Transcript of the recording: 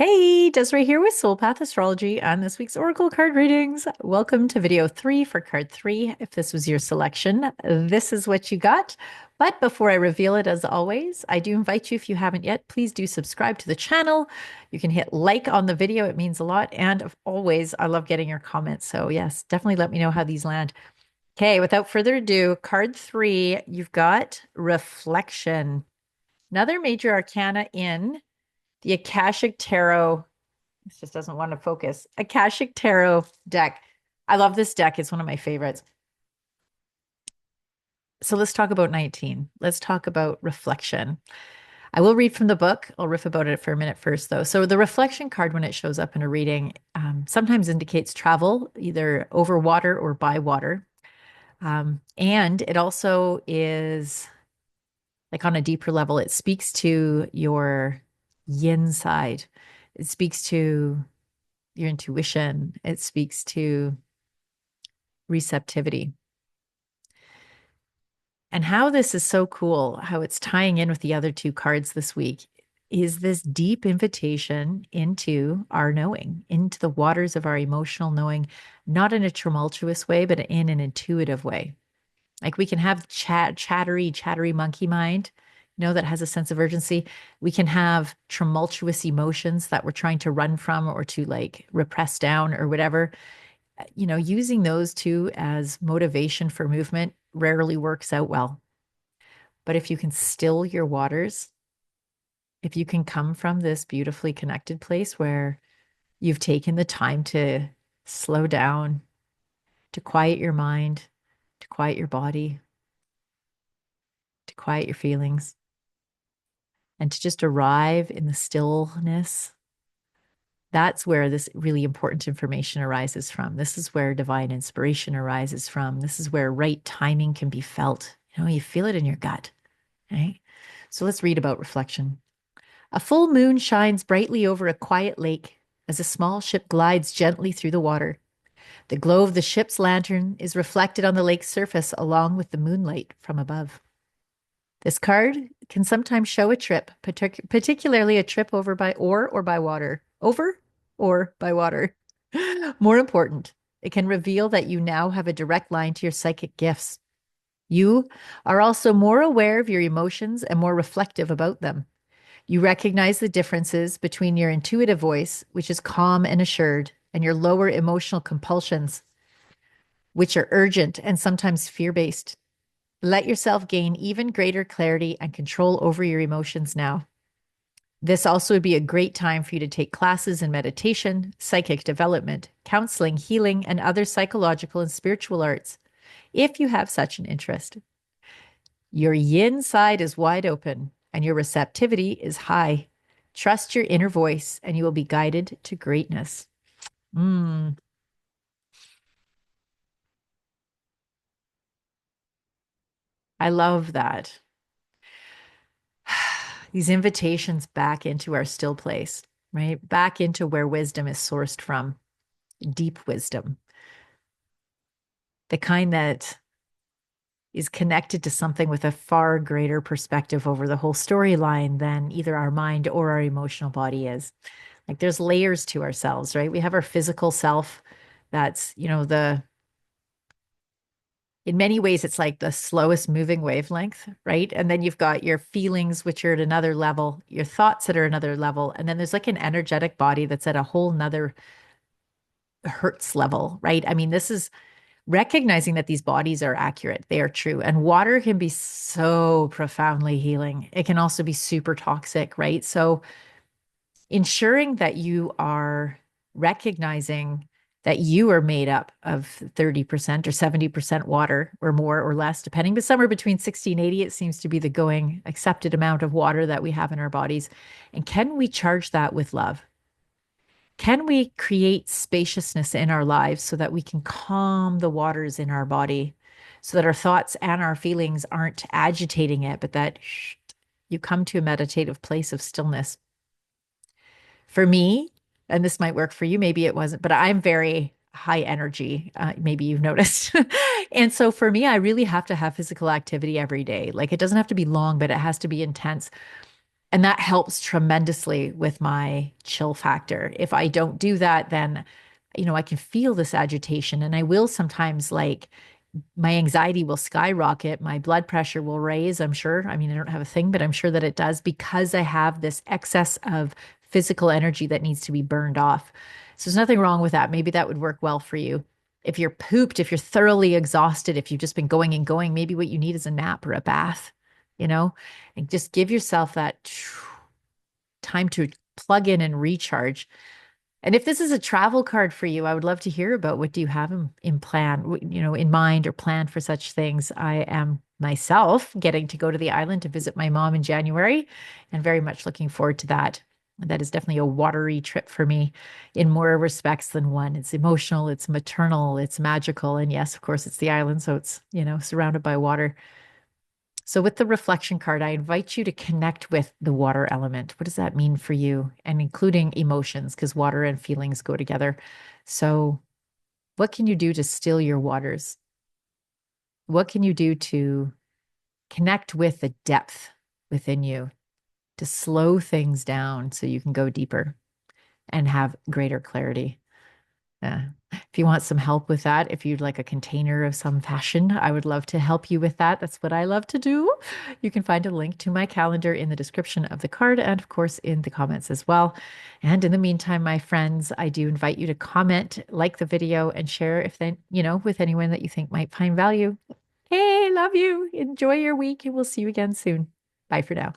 Hey, Desiree here with Soul Path Astrology on this week's Oracle card readings. Welcome to video 3 for card 3. If this was your selection, this is what you got. But before I reveal it, as always, I do invite you, if you haven't yet, please do subscribe to the channel. You can hit like on the video. It means a lot. And of always, I love getting your comments. So yes, definitely let me know how these land. Okay, without further ado, card 3, you've got Reflection. Another major arcana in the Akashic Tarot. This just doesn't want to focus. Akashic Tarot deck. I love this deck. It's one of my favorites. So let's talk about 19. Let's talk about reflection. I will read from the book. I'll riff about it for a minute first, though. So the reflection card, when it shows up in a reading, sometimes indicates travel, either over water or by water. And it also is like on a deeper level, it speaks to your yin side. It speaks to your intuition. It speaks to receptivity. And how this is so cool, how it's tying in with the other two cards this week, is this deep invitation into our knowing, into the waters of our emotional knowing, not in a tumultuous way, but in an intuitive way. Like we can have chattery monkey mind, that has a sense of urgency. We can have tumultuous emotions that we're trying to run from or to like repress down or whatever. Using those two as motivation for movement rarely works out well. But if you can still your waters, if you can come from this beautifully connected place where you've taken the time to slow down, to quiet your mind, to quiet your body, to quiet your feelings, and to just arrive in the stillness, that's where this really important information arises from. This is where divine inspiration arises from. This is where right timing can be felt. You feel it in your gut, right? So let's read about reflection. A full moon shines brightly over a quiet lake as a small ship glides gently through the water. The glow of the ship's lantern is reflected on the lake's surface along with the moonlight from above. This card can sometimes show a trip, particularly a trip over by or by water. Over or by water. More important, it can reveal that you now have a direct line to your psychic gifts. You are also more aware of your emotions and more reflective about them. You recognize the differences between your intuitive voice, which is calm and assured, and your lower emotional compulsions, which are urgent and sometimes fear-based. Let yourself gain even greater clarity and control over your emotions now. This also would be a great time for you to take classes in meditation, psychic development, counseling, healing, and other psychological and spiritual arts, if you have such an interest. Your yin side is wide open and your receptivity is high. Trust your inner voice and you will be guided to greatness. I love that. These invitations back into our still place, right? Back into where wisdom is sourced from, deep wisdom, the kind that is connected to something with a far greater perspective over the whole storyline than either our mind or our emotional body is. Like there's layers to ourselves, right? We have our physical self that's, in many ways, it's like the slowest moving wavelength, right? And then you've got your feelings, which are at another level, your thoughts that are another level. And then there's like an energetic body that's at a whole nother hertz level, right? I mean, this is recognizing that these bodies are accurate, they are true. And water can be so profoundly healing. It can also be super toxic, right? So ensuring that you are recognizing that you are made up of 30% or 70% water or more or less, depending, but somewhere between 60 and 80, it seems to be the going accepted amount of water that we have in our bodies. And can we charge that with love? Can we create spaciousness in our lives so that we can calm the waters in our body so that our thoughts and our feelings aren't agitating it, but that you come to a meditative place of stillness? For me, and this might work for you, maybe it wasn't, but I'm very high energy. Maybe you've noticed. And so for me, I really have to have physical activity every day. Like it doesn't have to be long, but it has to be intense. And that helps tremendously with my chill factor. If I don't do that, then, I can feel this agitation and I will sometimes like my anxiety will skyrocket. My blood pressure will raise, I'm sure. I mean, I don't have a thing, but I'm sure that it does because I have this excess of physical energy that needs to be burned off. So there's nothing wrong with that. Maybe that would work well for you. If you're pooped, if you're thoroughly exhausted, if you've just been going and going, maybe what you need is a nap or a bath, you know, and just give yourself that time to plug in and recharge. And if this is a travel card for you, I would love to hear about what do you have in plan, in mind or plan for such things. I am myself getting to go to the island to visit my mom in January and very much looking forward to that. That is definitely a watery trip for me in more respects than one. It's emotional, it's maternal, it's magical. And yes, of course, it's the island. So it's, surrounded by water. So, with the reflection card, I invite you to connect with the water element. What does that mean for you? And including emotions, because water and feelings go together. So, what can you do to still your waters? What can you do to connect with the depth within you, to slow things down so you can go deeper and have greater clarity? If you want some help with that, if you'd like a container of some fashion, I would love to help you with that. That's what I love to do. You can find a link to my calendar in the description of the card and, of course, in the comments as well. And in the meantime, my friends, I do invite you to comment, like the video, and share if then, with anyone that you think might find value. Hey, love you. Enjoy your week, and we'll see you again soon. Bye for now.